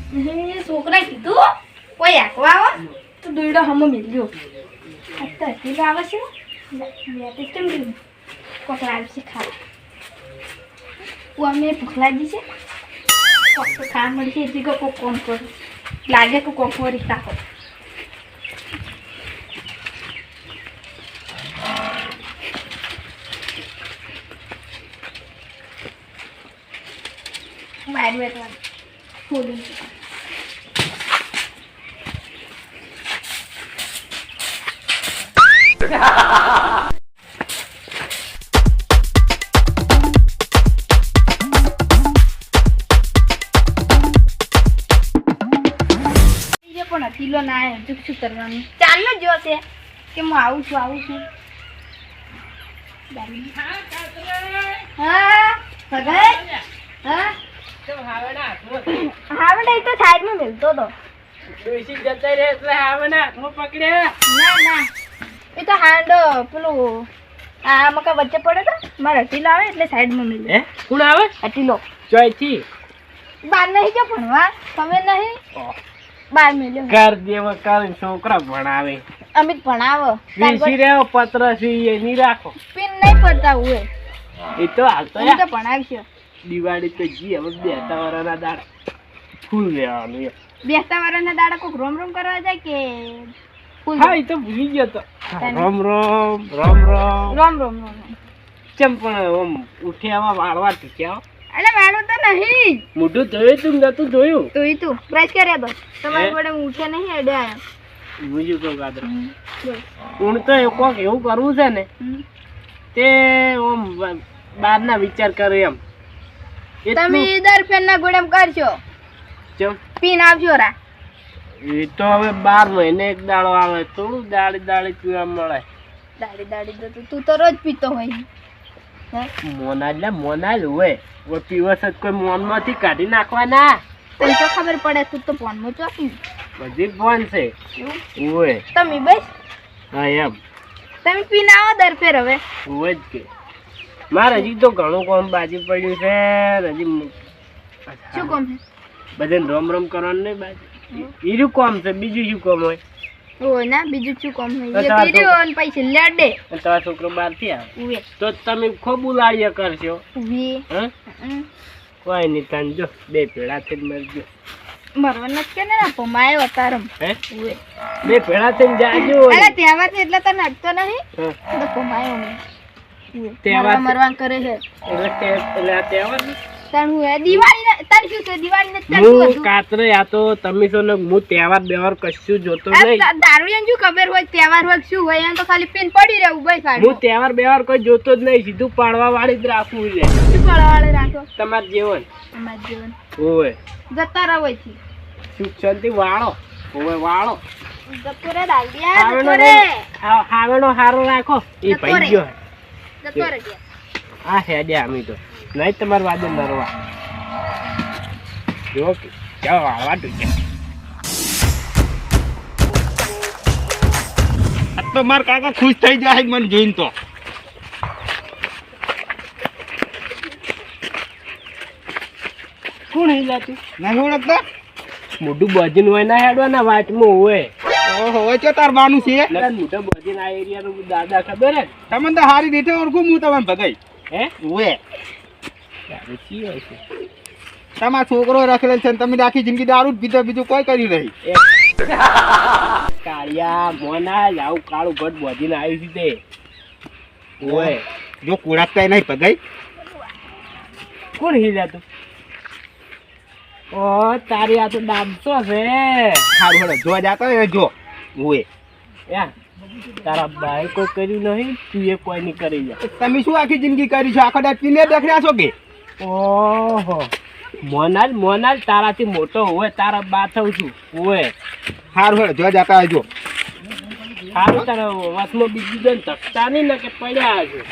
છોકરા કીધું કોઈ આકવા આવો તો દોયડો હમ મિલ્યો અત્યારે ઢીલો આવે છે મેં કેમ કીધું કોકરા આવશે ખાવા અમે ભૂખ લાગી છે કોક તો ખાવા મળશે એટલે કોક કોમ કરું લાગે કે કોક વળી રાખો બહાર બેઠવાનું ખોલી પણ કિલો ના આવ્યો શું કરવાનું ચાલો જો છે કે હું આવું છું હા ભગાઈ હા હાવડા એ તો સાઈડમાં મેલતો તો ડોસી જતા રે એટલે હાવડા હું પકડે ના એ તો હાંડો પેલું આ મકા વચ્ચે પડે તો મારા અટીલો આવે એટલે સાઈડમાં મેલે હે કોણ આવે અટીલો ચોઈથી બાર નહીં જો ભણવા ખબર નહીં બાર મેલ્યો કર દેવા કર છોકરા ભણાવે અમિત ભણાવો વીસી રેવો પત્ર સી એ ની રાખો પિન નહીં પડતા હોય એ તો હાલતો એ તો ભણાવશો દિવાળી તો જી હવે બેસતા વરાના દાડા ફૂલ લેવાનું બેસતા વાળાના દાડા કોક રોમ રોમ કરવા જાય કે હા એ તો ભૂલી ગયો તો રામ રામ ચમ પણ આમ ઉઠ્યામાં વાળવા ટીક્યા અરે વાળો તો નહીં મોઢું જોયું તું નતું જોયું તો ઈ તું બ્રશ કર્યા તો તમારી જોડે ઉઠ્યા નહીં અડે આયા બીજું તો ગાદર હું તો કોક એવું કરવું છે ને તે ઓમ બહારના વિચાર કરે એમ તમે દર ફેરના ગોળેમ કરશો ચમ પીન આવજો રા એ તો હવે 12 મહિને એક દાડો આવે થોડું દાડી પીવા મળે દાડી તું તો રોજ પીતો હોય મોનાલ હોય ઓ પીવસ જ કોઈ મોનમાંથી કાઢી નાખવાના તને તો ખબર પડે તું તો ફોનમાં ચોકી બધી ફોન છે ઓય તમે બસ હા એમ તમે પીને આવો દર ફેર હવે ઓય જ કે મારે હજી તો ઘણું કામ બાજી પડ્યું છે હજી શું કામ છે બધાને રોમ કરવાનું નહીં બાજી ઈરું કામ છે બીજું શું કામ હોય ઓ ના બીજું શું કામ હોય એ કર્યો અને પૈસા લેડે તમારો છોકરો બહારથી આવે ઉવે તો તમે ખૂબ ઉલાળ્યા કરશો ઉવે કોઈ નહીં તને જો બે ભેળા થઈને મરજો મરવાના કે ના પમાયો અતારમ હે બે ભેળા થઈને જાજો અરે તહેવાર છે એટલે તને અટતો નહીં તો પમાયો તહેવાર મરવાન કરે છે એટલે આ તહેવાર તણ હું દિવાળી તણ શું છે દિવાળી ને હું કાતરે આ તો તમે છો ને હું તહેવાર બેવાર કશું જોતો નહીં દારૂડિયાને શું ખબર હોય તહેવાર હોય શું હોય એમ તો ખાલી પીન પડી રહેવું ભાઈ ખાલી હું તહેવાર બેવાર કોઈ જોતો જ નહીં સીધું પાડવા વાળી જ રાખવું છે શું પાડવા વાળી રાખો તમાર જીવન અમાર જીવન ઓય જતા રહો છે સુખ શાંતિ વાળો ઓય વાળો જતો રે દાડિયા જતો રે હાવેનો હારો રાખો એ ભાઈ ગયો જતો રે આ હેડે આમી તો નહીં તમારે વાદે નરવા જો કે ચાલો વાળવા ટૂંક્યા તો માર કાકા ખુશ થઈ જાય મને જોઈને તો કોણ હિલાતું નહીં ઓળખતા મોઢું બજીન હોય ના હેડવાના વાટમાં હોય ઓહો હોય તો તાર બાનું છે મોઢા બજીન આ એરિયાનું દાદા ખબર હે તમને તો હારી રીતે ઓળખું હું તમને ભગાઈ હે ઓએ શી હોય છે તમારો છોકરો રાખેલો છે તમે આખી જિંદગી દારૂ જ પીધો બીજું કોઈ કરી રહી કાળિયા મોના આવું કાળું ભટ બોધીને આવ્યું છે તે ઓય જો કુડાકતા નહીં ભગાઈ કોણ હિલાતું ઓ તારી આ તો ડાબસો છે સારું હેડો જોવા જાતો હોય જો ઓએ યા તારા બાએ કોઈ કર્યું નહીં તું એ કોઈ નહીં કરી જા તમે શું આખી જિંદગી કરી છો આખો દાડ પીને દેખડ્યા છો કે ઓહો મોનાલ તારાથી મોટો હોય તારા બા થઉં છું હોય સારું હેડો જોવા જાતા હોય જો સારું તારા વસમાં બીજું જણ ધકતા નહીં ને કે પડ્યા છે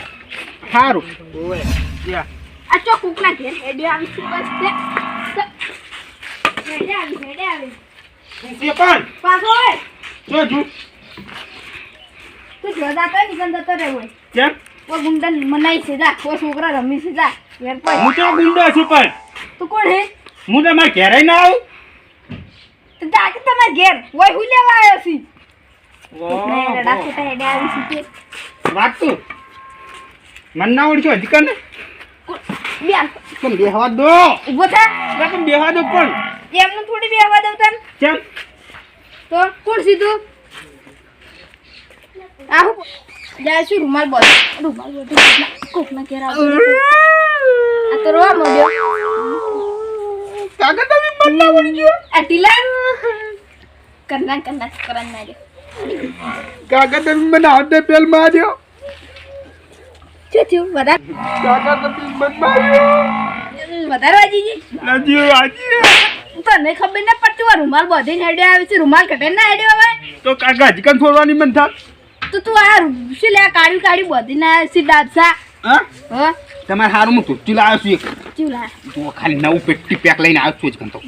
સારું હોય આ ચો કુકલા ઘેર હેડે આવી છે બસ હેડે આવી છે પણ પાછો હોય જો જો તું જો જાતો નિકન જતો રે હોય કેમ ઓ ગુંડન મનાઈ છે જા ઓ છોકરા રમી છે જા ઘેર પર હું તો ગુંડો છું પણ તું કોણ હે હું તો મારા ઘેરે ના આવું તો તાકે તમાર ઘેર ઓય હું લેવા આવ્યો છી ઓહો. રડા ખેતા હેડે આવી છી તે વાત તું મન ના ઓળખ્યો હજી કને બેન કેમ બેહવા દો ઊભો થા કેમ બેહવા દો પણ એમનું થોડી બેહવા દઉં તને કેમ તો કોણ સીધું આહુ જાય છે રૂમાલ બોલ કોકના ઘેર આવું આ તો રોવા મોડ્યો કાકા તમે મન ના ઓળખ્યો આ ટીલા કરના કરન ના દે કાકા તમે મને હાથે પેલ માર્યો થયું વધારે કાકા તમે મન માર્યો વધારે વાજી ગઈ લાજી આજી તને ખબર ના પડતી આ રૂમાલ બધીને હેડે આવે છે રૂમાલ કટે ના હેડે હવે તો કાકા હજી કન છોડવાની મન થા તો તું આ શું લે કાઢી બધીને આવે છે ડાબસા હા હા તમારે હારું હું તુચ્ચી લાવ્યો છું એક ચીવ લા તો ખાલી નવું પેટી પેક લઈને આવ્યો છું જ કંતો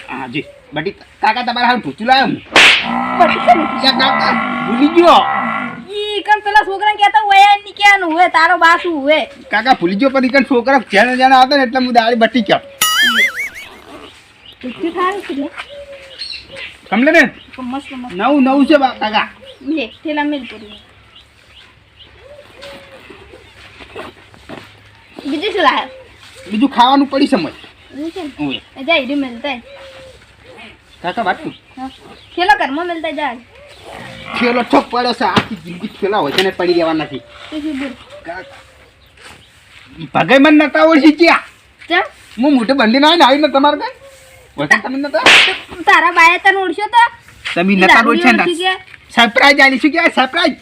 હા જી બટી કાકા તમારે હારું તુચ્ચી લાવ્યો હું યા કાકા ભૂલી ગયો ઈ કન પેલા છોકરાને કહેતા હોય ની ક્યાંનું હોય તારો બાસુ હોય કાકા ભૂલી ગયો પણ ઈકન છોકરા જેને જેને આવતા ને એટલે હું દાળી બટી ક્યાં તું ખારું છે લે કમલે ને મસ્ત નવું છે બા કાકા લે થેલા મેલ કરી બીજું શું લાવે બીજું ખાવાનું પડી સમજ ઓય જા ઈડી મેલતા કાકા વાત તું ખેલો ઘરમાં મેલતા જા ખેલો છોક પડ્યો છે આખી જિંદગી ખેલા હોય છે ને પડી રહેવા નથી તું શું બોલ ભગાઈ મન નતા ઓળખી ગયા ચા હું મોટે બંડી ના આવીને તમારે કઈ ઓળખી તમે નતા તારા બાએ તને ઓળખ્યો તો તમે નતા ઓળખ્યા ને સરપ્રાઈઝ આલી શું કહેવાય સરપ્રાઈઝ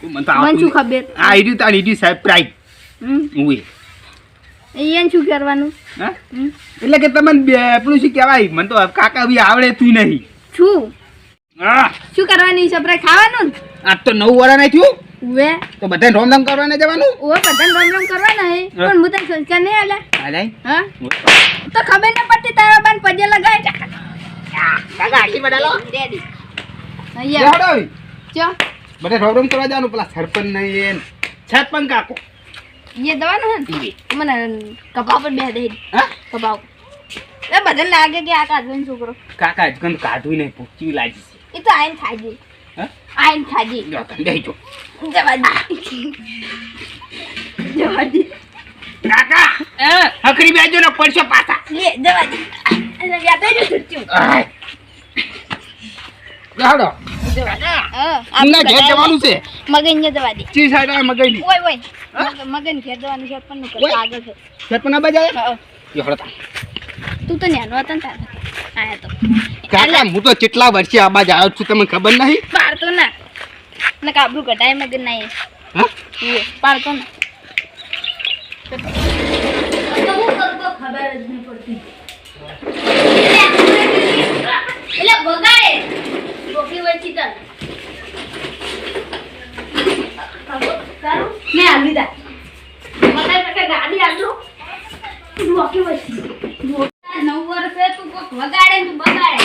મને તો મને શું ખબર આ ઈડ્યું તાર ઈડ્યું સરપ્રાઈઝ ઓય એને શું કરવાનું હા એટલે કે તમને પેલું શું કહેવાય મને તો કાકા બી આવડે તું નહીં શું હા શું કરવાની સપ્રાઈ ખાવાનું ને આજ તો 9 વર્ષ નહીં થયું ઉવે તો બધાને રોમધામ કરવા જવાનું ઓવે બધાને રમ રમ કરવાના હે પણ હું તને સંસ્કાર નહીં આલે હાલાઈ હા તો ખબર ન પડતી તારા બાન પજે લગાય કાકા આટલી બડાલો રેડી અહીંયા લેવડો ચો બધા રોમધામ કરવા જવાનું પેલા સરપંચ નહીં સરપંચ કાકો ये દવાનું હે ને મને કપા પર બે દે હા કપાવ એ બધાને લાગે કે આ કાઢવાનો છોકરો કાકા આજકન કાઢવી નહીં પૂછી લાગી છે એ તો આઈને ખાજી હા આઈને ખાજી લ્યો તને દેજો જવા દે કાકા હકરી બેજો ને પડશો પાછા લે જવા દે અને યા તો છૂટ્યું લેવડો જવા દે અમને ઘેર જવાનું છે મગન જવા દે ચી સાઈડ આવે મગઈની ઓય ઓય મગન ઘેર જવાનું છે પણ નું ઓય. આગળ છે સરપંચ આ બાજુ આવે હા યો હળતા તું તો ન્યાનો હતો ને તારે આયા તો કાકા હું તો કેટલા વર્ષે આ બાજુ આવ્યો છું તમને ખબર નહીં પાડતો ના ને કાબરું કટાય મગન ના હા એ પાડતો ના તો હું કરતો ખબર જ નહીં પડતી એટલે બગાડે બોકી વચ્ચી તર મે આવી દા મને કે ગાડી આલો બોકી વચ્ચી 9 વર્ષે તું કોક વગાડે તું બગાડે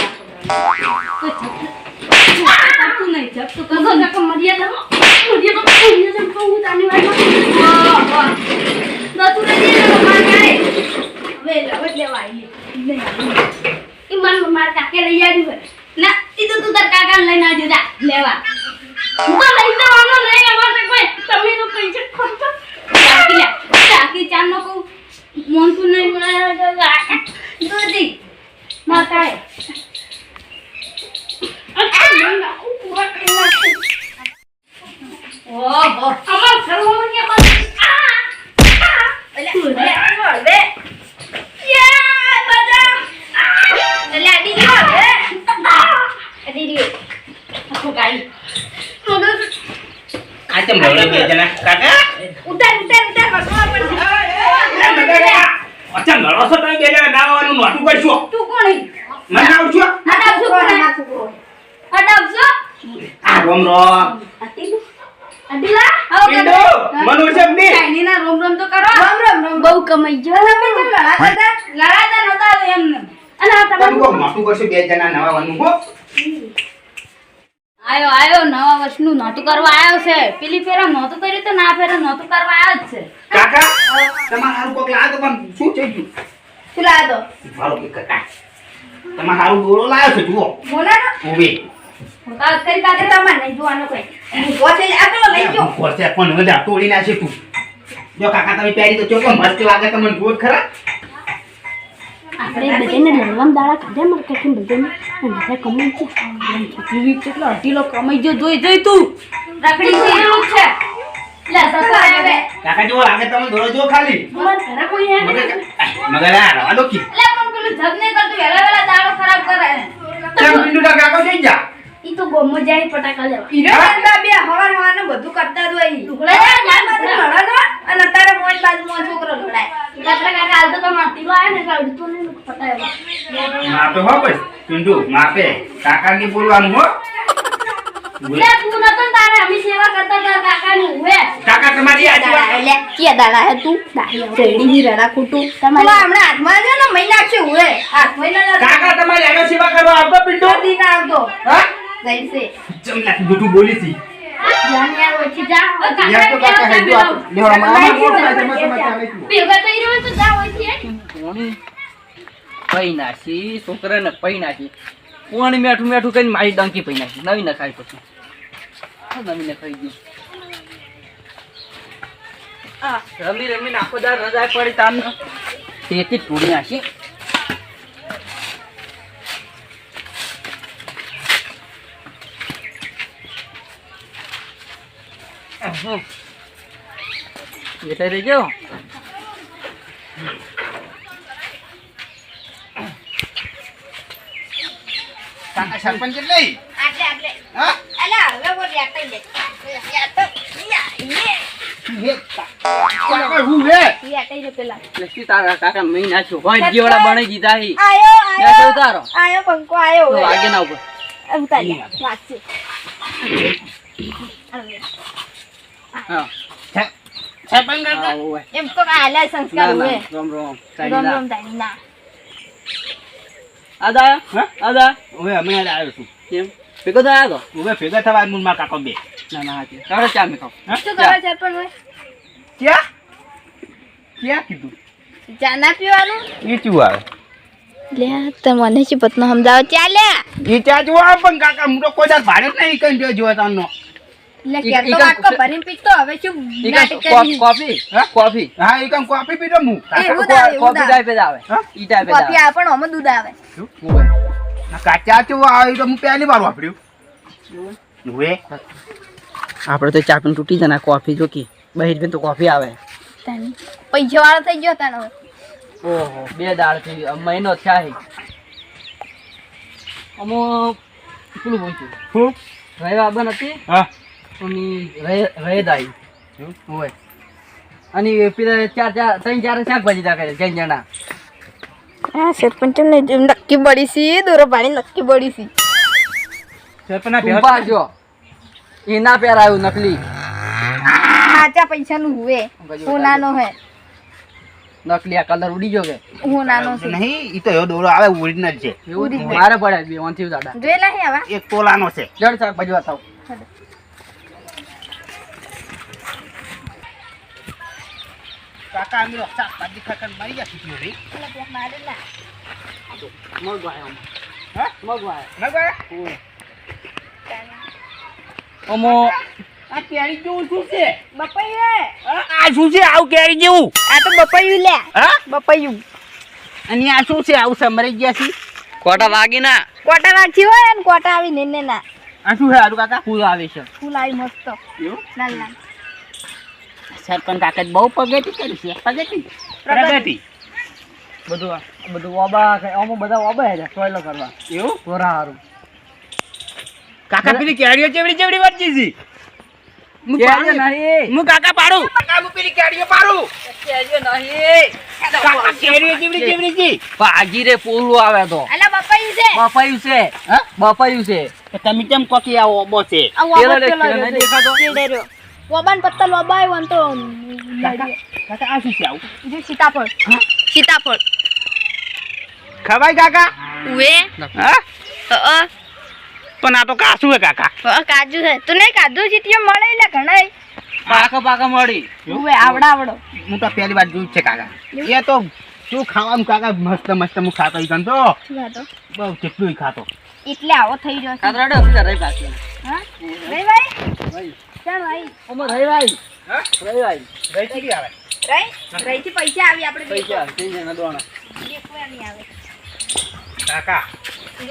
તું નહીં જબ તું કસો કાકો મર્યાદા કહું તાની વાતમાં તો તું નથી માર ગાડે હવે લવટ લેવા આવી ઈ મન માર કાકે લઈ આવી હોય ના ઈ તો તું તાર કાકા લઈને આવજો જા લેવા હું લઈ જવાનો નહીં અમારે કોઈ તમે તો પૈસા ખર્ચો ચાકી લે ચાકી ચાર નો કહું મોનતું નહીં મળે દોદી માતાએ ઓહો અમાર સરોવર કે બસ લે યા બજા લે આડી ગયો હે આડી ગયો આખો ગાડી આ ચમ લવડે બે જણા કાકા ઉતાર વસવા પડશે અચ્છા લડો છો તમે બે જણા નાવાનું નોટું કરશો તું કોણ હે મને આવજો હડાવજો હડાવજો આ રોમ રોમ અડીલા પિંડો મનો શબ્દી ચાઈની ના રોમ રોમ તો કરો રોમ બહુ કમાઈ ગયો તમે તો લડાતા નતા એમ અને આ તમે કો નોટું કરશો બે જણા નાવાનું હો આયો નવા વર્ષનું નોતું કરવા આવ્યો છે પેલી ફેરા નોતું કર્યું તો ના ફેરા નોતું કરવા આવ્યો જ છે કાકા તમાર હારું કોક લાગે પણ શું ચડ્યું શું લાવ્યો તો? મારો કે કાકા તમારે હારું દોરો લાવ્યો છે જુઓ બોલાનો? ઓવે કાલ કરી કાઢે તો અમારે નહીં જોવાનું કોઈ. ગોઠે જ આપેલો લઈ ગયો. ખોરશે પણ બધા તોડી નાખે તું જો કાકા તમે પહેરી તો ચોકો મસ્ત લાગે તમને ગોળ ખરા આપણે બધાને લડવામ દાડા કાઢે માર્કેટમાં બધાને અને કમાઈ છે ટીવી કેટલો અઢીલો કમાઈ ગયો જોઈ તું રાખડી સીરેલું છે લે સસા આવે કાકા જો લાગે તમે દોરો જો ખાલી મન ઘરે કોઈ હે નહીં. મગર આ રવા દો કી લે પણ પેલું જગ નહીં કરતું વેલા વેલા દાડો ખરાબ કરે કેમ પિંડુડા કાકા જઈ જા ઈ તો ગોમો જાય ફટાકા લેવા હીરો કાકા બે હવાર ને બધું કરતા જ હોય ઢોકળા જાય બાજુ લડો અને અત્યારે મોજ બાજુમાં છોકરો લડાય કાકા કાકા હાલ તો તમારતી લો આયા ને કાલ તો ને ફટાકા માપે હો બસ પિંડુ માપે કાકા ની બોલવાનું હો લે તું નતો તારે અમે સેવા કરતા હતા કાકાની હુએ કાકા તમારી આજી વાત લે કે દાડા હે તું શેરડી ની રડા ખોટું તમારે હમણાં હાથમાં છે ને મહિના છે હુએ હાથ મહિના કાકા તમારી આગળ સેવા કરવા આવતો પિંડુ દી ના આવતો હા જઈશે જમલા જૂઠું બોલી છી જાન યાર ઓછી જા ઓ યાર તો કાકા હે જો આપ લેવા મામા મોટ થાય છે મત ચાલે તું ભેગા થઈ રહ્યો તો જા ઓછી કોણી પઈ નાખી છોકરાને પઈ નાખી કોણ મેઠું મેઠું કરીને મારી ડંકી પઈ નાખી નવી ન ખાઈ પછી નવી ને ખાઈ ગયું રમી રમીને આખો દાર રજા પડી તામને તેથી તોડી નાખી એટલે રહી ગયો કાકા સરપંચ લઈ આટલે હા અલા હવે બોલ યાર લે યાર તો હે કાકા હું હે યાર પેલા લક્ષ્મી તારા કાકા મહી નાખ્યો હોય જીવડા બની દીધા હી આયો યા તો ઉતારો આયો પંકો આયો તો આગે ના ઉપર ઉતારી વાત છે હા સરપંચ હા કાકા ઓય એમ તો આલા સંસ્કાર ના હોય ના રોમ રોમ રોમ રોમ તાઈ ના આદા હા? આદા હવે અમે આવ્યો છું કેમ ભેગો તો આવ્યો તો હવે ભેગા થવા મુનમાં કાકો બે ના ના હાથી કાઢો ચા મે ખાઓ શું કરવા છે પણ હોય ક્યાં ક્યાં કીધું ચા ના પીવાનું એ ચું આવે લે તો મને શું પતનો સમજાવો ચાલ્યા એ ચા જોવા પણ કાકા હું તો કોઈ દાડ ભાડે જ નહીં કઈ જો જોવા તાનો લે ઈ- કે ઈ તો કામ આટલો છે. ભરીને પીતો હવે શું નાટક કરી કોફી હા? કોફી હા એ કામ કોફી પીધો હું એવું દાવે, એવું કોફી દાવે. ટાઈપે જ આવે હા? ઈ ટાઈપે જ કોફી આવે આ પણ આમાં દૂધ આવે ઓય. કાચા ચું આવે તો હું પહેલી વાર વાપર્યું હવે આપણે તો ચા પીને તૂટી જાય કોફી જોકી બહિર પીને તો કોફી આવે પૈસા વાળો થઈ ગયો તાનો ઓહો 2 દાળ થઈ ગયો મહિનો થયા હે અમો પેલું બોલતું હું રહેવા બન હતી હા અને રહે દાઈ હોય અને પેલા ત્રણ ચાર શાકભાજી તા કરે જૈન જણા હા સરપંચ ને નક્કી બળી સી દોરો પાણી નક્કી બળી સી સરપંચ ઊભા જો એ ના પહેરાયું નકલી સાચા પૈસા નું હુએ સોનાનો હે નકલી આ કલર ઉડી ગયો કે સોનાનો છે નહીં ઈ તો એવો દોરો આવે ઓરિજિનલ છે એવું જ મારે પડે બે ઓનથી દાદા જોયેલા હે આવા એક તોલાનો છે જડ શાકભાજી બતાવો કાકા અમે શાકભાજી ખાકર મરી ગયા છીએ રે મગવાય હા મગવાય ના ગયા અમો આ કેરી જેવું શું છે બપૈયું હે આ શું છે આવું કેરી જેવું આ તો બપૈયું લે હા બપૈયું અને આ શું છે આવું સમરી ગયા છે કોટા વાગી ના કોટા વાંચી હોય ને કોટા આવી ને ના આ શું છે આરું કાકા ફૂલ આવે છે ફૂલ આવી મસ્ત એવું લાલ લાલ સરપંચ કાકા બહુ પગેટી કરી છે પગેટી પ્રગતિ બધું ઓબા અમો બધા ઓબા હે સોયલો કરવા એવું કોરા હારું કાકા પેલી કેરીઓ ચેવડી ચેવડી વાંચી છે હું કેરીઓ પાડું. નહીં હું કાકા પાડું કાકા હું પેલી કેરીઓ પાડું કેરીઓ નહીં કાકા કેરીઓ ચેવડી ચેવડી છે ભાજી રે પોલું આવે તો અલા બપૈયું છે બપાયું છે હા બપાયું છે તો તમે કેમ કોકી આ ઓબો છે આ પેલો વાબત લે, પેલો પેલો નહીં દેખાતો? ચીડે રહ્યો. વાબાન પત્તા લોબાયો ને તો કાકા કાકા આ શું છે આવું જો સીતાફળ સીતાફળ ખવાય કાકા ઉએ હા પણ આ તો કાસું હે કાકા કાજુ છે તું નહીં કાજુ સીટીઓ મળે એટલે ઘણા પાકા પાકા મળી ઉએ આવડા આવડો હું તો પહેલી વાર જોયું જ છે કાકા એ તો શું ખાવાનું કાકા મસ્ત મસ્ત હું ખાતો ઈ કાન તો બહુ કેટલું ખાતો એટલે આવો થઈ રહ્યો છે કાતરા હેડો સીધા રહી પાછી હા રહી ભાઈ ચાલ ભાઈ ઓમો રહી ભાઈ હા રહી ભાઈ રહી કેટલી આવે રહી થી પૈસા આવી આપણે પૈસા તીન જણા દોણા કોઈ નહીં આવે કાકા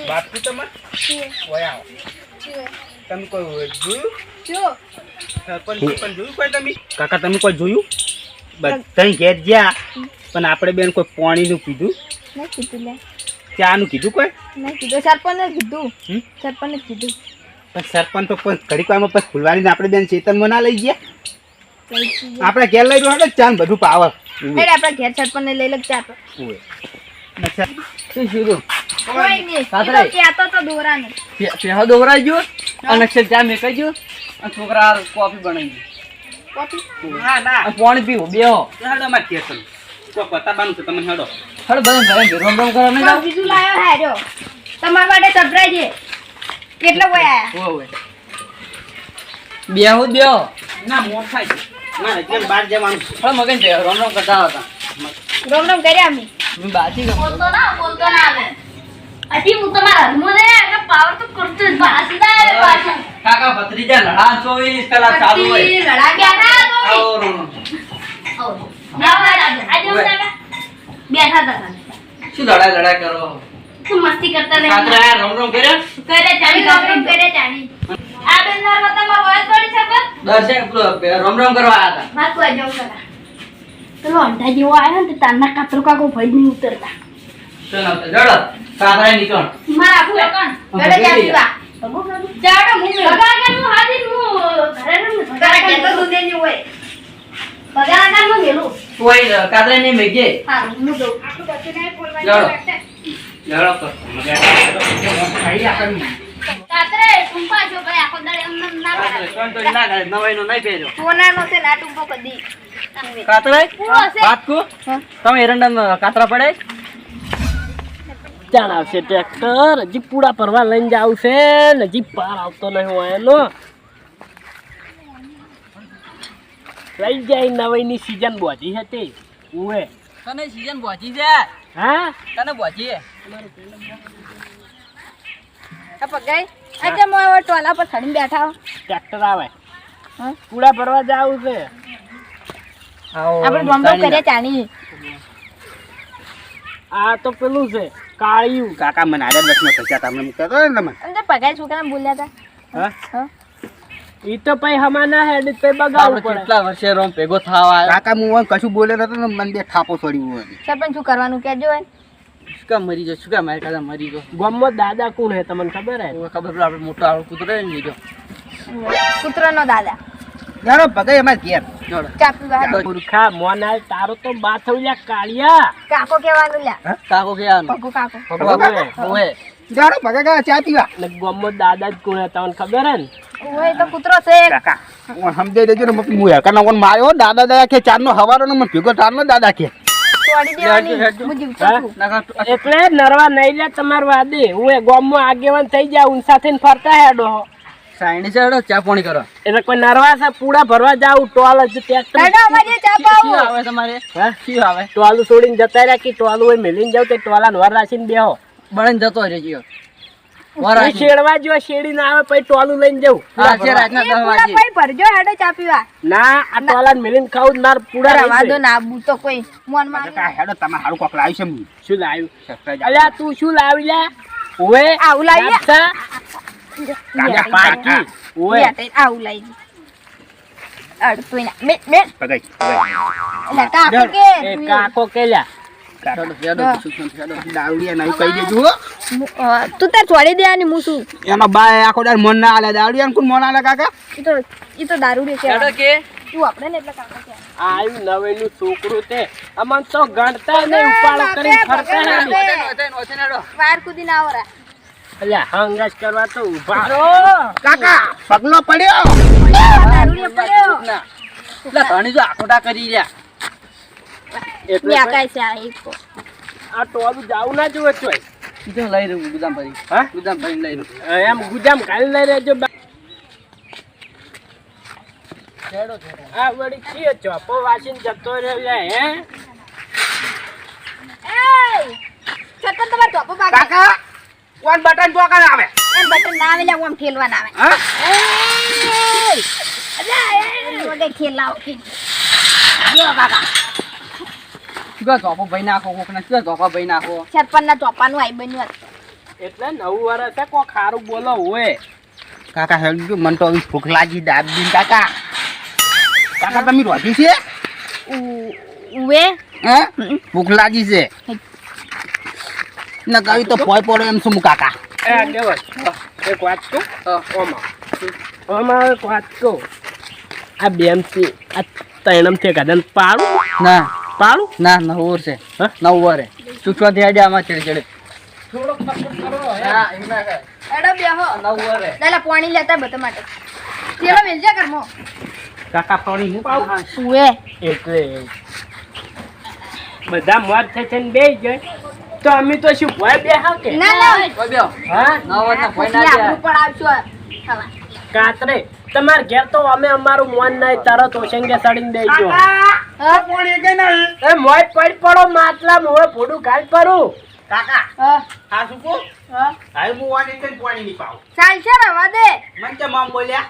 વાત તું તમે ઓય આવો તમે કોઈ જોયું જો સરપંચ પણ જોયું કોઈ તમે કાકા તમે કોઈ જોયું બધા ઘેર ગયા પણ આપણે બેન કોઈ પાણીનું કીધું નહીં કીધું લે ચાનું કીધું કોઈ નહીં કીધું સરપંચને કીધું હમ? સરપંચને કીધું પણ સરપંચ તો પણ ઘડીક વારમાં પછી ખુલવાની આપણે બેન ચેતનમાં ના લઈ ગયા લઈ જઈએ. આપણે ઘેર લઈ રહ્યો ચાન બધું પાવર હેડ આપણા ઘેર સરપંચને લઈ લગ ચા શું શીરું કોઈ નહીં સાતરે. કહેતો તો દોરાને પેહો દોરાઈ ગયો અને અક્ષર ચા મેકાઈ ગયો અને છોકરા કોફી બનાવી કોફી ના ના અને પાણી પીવું બેહો હેડો માં કે તમે કોઈ પતાવાનું છે તમને હેડો હળ બધા ઘરે રોમ રોમ કરવા નહીં જાવ બીજું લાયો હે જો તમારા માટે સરપ્રાઈઝ છે કેટલો કોઈ આયા ઓય બેહો બેહો ના મોટ થાય છે મારે કેમ બહાર જવાનું છે હળ મગન છે રોમ રોમ કરતા હતા રોમ રોમ કર્યા અમે મેં બાજી ગમ બોલતો ના આવે હજી હું તમારા હાથમાં ને એટલે પાવર તો કરતો જ ભાસી આવે પાછા કાકા ભત્રીજા લડા 24 કલાક ચાલુ હોય લડા ગયા ના તો આવો રોમ બેઠા હતા શું લડાઈ કરો તું મસ્તી કરતા રહે કાતરા રોમ રોમ કર્યા કરે ચાલી રોમ કરે ચાલી આ બેનર માં તમારો હોય થોડી છે પર દર્શક પેલો રોમ રોમ કરવા આવ્યા હતા માર કોઈ જાવ સકા પેલો અંડા જેવો આવ્યો ને તારના કાતરો કાકો ભઈ નહીં ઉતરતા શું નામ છે જડો કાતરા નીકળ મારા આખું કોણ ગડે ચાલી વા જાડો હું બગાડા નું હાજી હું ઘરે ન બગાડા કે તો દૂધે ની હોય બગાડા નું મેલું કોઈ કાતરા નહીં મેગે હા હું દઉં આખું પછી નહીં બોલવાની જાડો. લાગશે જડો કર ખાઈ આપણે કાતરે ટુંપા જો ભાઈ આખો દાડે અમને ના કાતરા પાડે. કોણ તો ના કરે નવાઈનો નહીં પહેર્યો સોનાનો છે ના ટૂંકો કદી કાતરા પૂરો છે. વાત કો તમે એરંડા કાતરા પડે ચાલ આવશે ટ્રેક્ટર હજી પૂડા પરવા લઈને જાવ છે ને હજી પાર આવતો નહીં હોય એનો લઈ જાય નવાઈની સીઝન બોજી હતી ઉવે તને સીઝન બોજી છે હા તને બોજી આ પગાઈ આજે મો હવે ટોલા પર ચડીને બેઠા હો. ટ્રેક્ટર આવે હા? પૂડા ભરવા જાવ છે આપણે બોમ્બે કર્યા ચાની આ તો પેલું છે કાળિયું કાકા મને આરે બસમાં પૈસા તમને મૂકતા તો ને તમે અંદર પગાઈ છોકરાને બોલ્યા હતા હા હા ઈ તો પઈ હમાના હેડ તે બગાડવું પડે કેટલા વર્ષે રોમ ભેગો થવા કાકા હું કશું બોલે નતો ને મને બે થાપો છોડી હોય સરપંચ શું કરવાનું કહેજો હોય સુકા મરી જો સુકા મારે કાકા મરી જો ગામમાં દાદા કોણ હે તમને ખબર હે ખબર પેલો આપણે મોટો આવડો કૂતરો હે ને લીધો કૂતરાનો દાદા જારો ભગાઈ અમાર ઘેર જોડો ચાપી બહાર મૂર્ખા મોનાલ તારો તો બાથવલ્યા કાળિયા કાકો કહેવાનું લ્યા કાકો કે આનો પગુ કાકો ઓએ જારો ભગાઈ ચા પીવા ને ગામમાં દાદા જ કોણ હે તમને ખબર હે ને ઓય તો કૂતરો છે કાકા હું સમજાઈ દેજો ને હું હેરકા ના કોણ માર્યો દાદા દાદા કે ચારનો હવારો ને મને ભેગો ચારનો દાદા કે તોડી દેવાની હું જીવતો છું એટલે નરવા નહીં લે તમાર વાદે હું ગામમાં આગેવાન થઈ જાઉં સાથે ફરતા હેડો સાઈડ ચડો ચા પાણી કરો એટલે કોઈ નરવા છે પૂડા ભરવા જાવ ટોલ જ ટ્રેક્ટર દાદા અમારે ચા પાવું આવે તમારે હા શું આવે ટોલું છોડીને જતા રહ્યા કે ટોલું હોય મેલીને જાવ તે ટોલાને વર રાખીને બેહો બળીને જતો રહેજો શેડવા જો શેડી ના આવે પછી ટોલું લઈને જવું રાતના 10 વાગે ભાઈ ભરજો હેડો ચા પીવા ના આ ટોલાને મેલીને ખાવું માર પૂડા રવા દો ના બુ તો કોઈ મોન માં કાકા હેડો તમારે હારું કોક લાવ્યું છે શું લાવ્યું સરપ્રાઈઝ અલ્યા તું શું લાવી લે ઓએ આવું લાવી કાકા પાકી ઓએ આવું લાવી અડતું ના મે મે ભગાઈ એટલે કાકો કે એ કાકો કેલ્યા દારૂડિયા નહીં કહી દેજો હો. તું તાર છોડી દેવાની હું શું એનો બાય આખો ડાર મન ના આલે દારૂડિયા કોણ મન આલે કાકા ઈ તો દારૂ રે છે તું આપણે ને એટલે કાકો કે આયુ નવેલું છોકરું તે અમન તો ગણતા ને ઉપાડ કરીને ફરતા ને વાર કુદી ના આવરા અલ્યા હંગાસ કરવા તો ઉભા રહો કાકા પગલો પડ્યો દારૂ રે પડ્યો એટલે ધણી જો આખોટા કરી રહ્યા મે એટલે આકાય છે આ એક આ ટોલું જાવું ના જોવે તોય સીધો લઈ રહ્યું ગુદામ ભરી હા ગુદામ ભરી લઈ રહ્યું એમ ગુદામ કાલે લઈ રહેજો આ વળી છે ચોપો વાસીને જતો રહ્યો હે પાકે કાકા કોણ બટન તો કાન આવે એમ બટન ના આવે લે આમ ઠેલવા ના આવે હા ઓડે ઠેલાવ કે ગયો ધોપો ભાઈ નાખો કોકને ગયો ધોપો ભાઈ નાખો સરપંચ ના ચોપાનું આઈ બન્યું એટલે 9 વર્ષ છે કોઈ ખારું બોલો હોય કાકા હેલ્યો મન તો આવી ભૂખ લાગી દાબી કાકા કાકા તમે રોટી છે ઉવે હે ભૂખ લાગી છે ના કઈ તો ભોય પડે એમ શું કાકા એ આગેવાન એક વાત કહું ઓમાં એક વાત કહું આ બેમથી આ તૈણમથી કદન પાડું ના નવું છે હા? નવું વરે ચૂકવા થી આમાં ચડે ચડે થોડોક પકડ કરો હા એમાં કઈ એડો બેહો નવું વરે લાલા પાણી લેતા બધા માટે તેલો મેલજે કરમો કાકા પાણી હું પાઉં ઉવે એટલે બધા મોત થઈ થઈને બેસી જાય તો અમે તો શું ભય બેહા કે ના ના કોઈ બેહો હા નવ ના ભાઈ પછી ના આપણું પણ આવશું ખાવા કાતરે તમાર ઘેર તો અમે અમારું મોન નહીં તરત ઓશંગે સડીને બેસજો પાણી કે નહીં એ મોય પડ પડો માટલા મોય ફોડું ગાલ પરું કાકા હા હા શું કો હા હાય હું વાની કઈ પાણી નહીં પાઉં ચાલશે રવા દે મન કે મામ બોલ્યા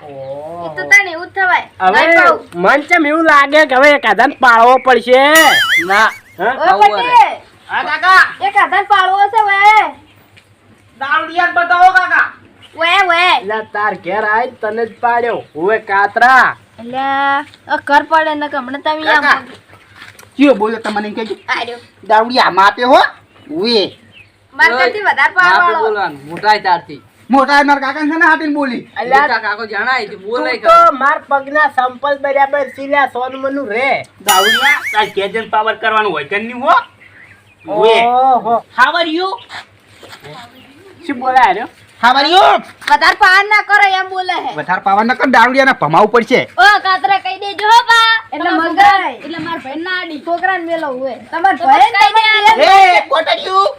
એ તો તને એવું જ થવાય હવે નહીં પાઉં. મન ચમ એવું લાગે કે હવે એક આધાન પાળવો પડશે ના હા? ઓય આવું પટેલ હા કાકા એક આધાર પાળવો છે વે દાવડિયા બતાવો કાકા વે વે એટલે તાર ઘેર આઈ તને જ પાડ્યો હવે કાતરા એટલે ઘર પડે ને હમણાં તમે કાકા આમ કયો બોલ્યો તમને એમ કહેજો આર્યો દાવડિયા માપે હો ઉએ માર કરતી વધારે આપે પાળવાળો બોલવાનું મોટાઈ તારથી મોટા માર કાકા છે ને હાટીને બોલી અલ્યા મોટા કાકો જણાય છે બોલે તું તો માર પગના સંપલ બરાબર સીલ્યા સોનમનું રે દાવડિયા તાર કેજન પાવર કરવાનું હોય કે નહીં હો ઉએ ઓહો હાવ આર યુ શું બોલાય રહ્યો હાવ આર યુ વધારે પાર ના કરો એમ બોલે હે વધાર પાવર ન કર દાવડિયાને ભમાવું પડશે ઓ કાતરા કહી દેજો હો બા એટલે મગાય એટલે માર ભાઈ ના આડી છોકરાને મેલો હોય તમાર ભાઈ એ કોટડ્યું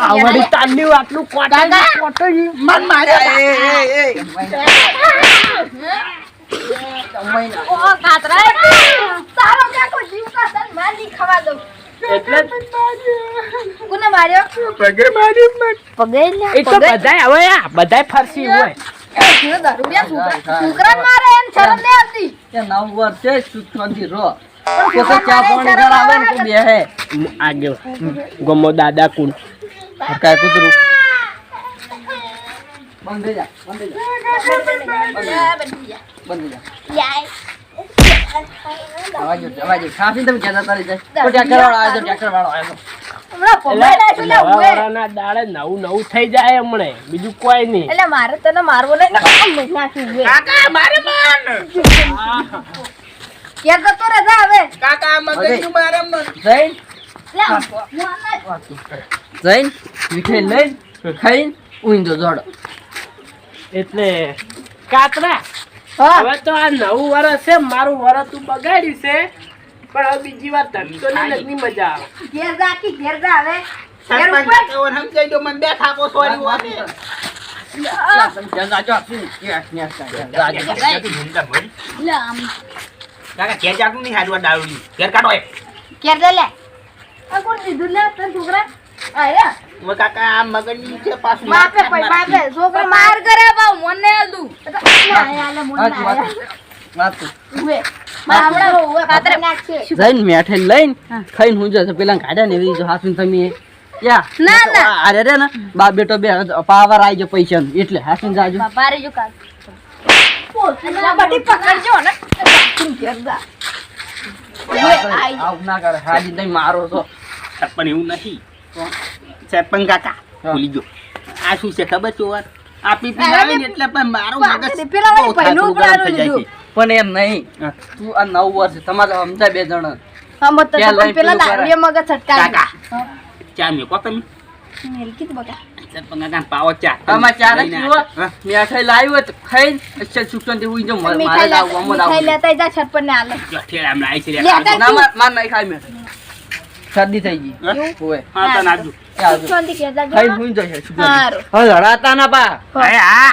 આવડી તાલ્યું આટલું કોટો મન માર્યો ઓ કાતરા તારો કાકો જીવ કા તન મારી ખવા દઉં એટલે કોને માર્યો પગે માર્યું મન પગે લે એ તો બધાય હવે આ બધાય ફરસી હોય છોકરા મારે એમ શરમ નહીં આવતી કે નવ વર્ષે સુખથી રહો કોકે ચા પાણી કરાવે ને કોઈ બેહે આગળ ગમો દાદા કુલ કાય કૂતરું બંધ થઈ જા બંધ થઈ જા અવાજ ખાસી તમે કહેતા તારી જાય ટ્રેક્ટર વાળો આવ્યો ટ્રેક્ટર વાળો આવ્યો હમણાં પમાડા છું લે ઉભે. નવા દાડે નવું થઈ જાય હમણે બીજું કોઈ નહીં એટલે મારે તને મારવો નહીં ને નાખી ઉભે. કાકા મારે મન ઘેર જતો રહે જા હવે કાકા મગજનું મારે મન જૈન લે મોહનલાલ. જૈન મીઠાઈ લઈ ખાઈને ઊંધો જોડો એટલે કાતરા હા હવે તો આ 9 વર્ષ છે મારું વરસ તું બગાડ્યું છે પણ હવે બીજી વાર ધંધો ની લગની મજા આવે ઘેર જા કે ઘેર જા હવે ઘેર સરપંચ ઉપર કાકાઓને સમજાઈ દો મને બે થાપો સોરી વાગે લે આમ કાકા કે જાતું નહીં હાડવા દારૂડી ઘેર કાઢો એ ઘેર જા લે આ કોણ દીધું લે તને છોકરા આયા હવે કાકા આ મગજની છે પાછું માપે કોઈ માપે છોકરા માર કરે બાવ મને આલુ આયા લે મને આયા ઉભે માર હમણાં ઉભે કાતરે નાખશે જઈને મેઠાઈ લઈને ખાઈને હું જશે પેલા ગાડા ને એવી જો હાથું તમે યા ના, ના. અરે રે ને બાપ બેટો બે પાવર આવી ગયો પૈસા એટલે હાથું જાજો બાપા રે જો કાલ આ બધી પકડજો ને ઘેર જા આવું ના કરે હાજી તમે મારો છો સરપંચ એવું નથી સરપંચ કાકા ભૂલી ગયો આ શું છે ખબર છે વાત આ પીપી લાવે ને એટલે પણ મારું મગજ પેલા બહુ ભાઈનું થાતું ગરમ થઈ જાય છે. પણ એમ નહીં તું આ 9 વર્ષ તમારે સમજાય બે જણ હા મત ક્યાં લઈ પેલા પેલું દારૂડિયા મગજ છટકા કાકા ચા મેકો તમે મેલકી તો બકા સરપંચ કાકા પાવો ચા આમાં ચાર જ લઈને પીવો હા. મેઠાઈ લાવ્યો હોય તો ખાઈને અચ્છા સુકસનથી હુઈ જાઉં મારે મીઠાઈ જાવું અમો મીઠાઈ જાવું લેતા જા છટપણ ને આલે જો ઠેલા હમણાં આવી છે રે. લેતા ના માર નહીં ખાય મેઠાઈ શરદી થઈ ગઈ હા? હોય હા તને આજુ એ આવજો. શાંતિ કે જા ખાઈને હુઈ જશે સુકસનથી. હારું હવે લડાતા ના પા અરે હા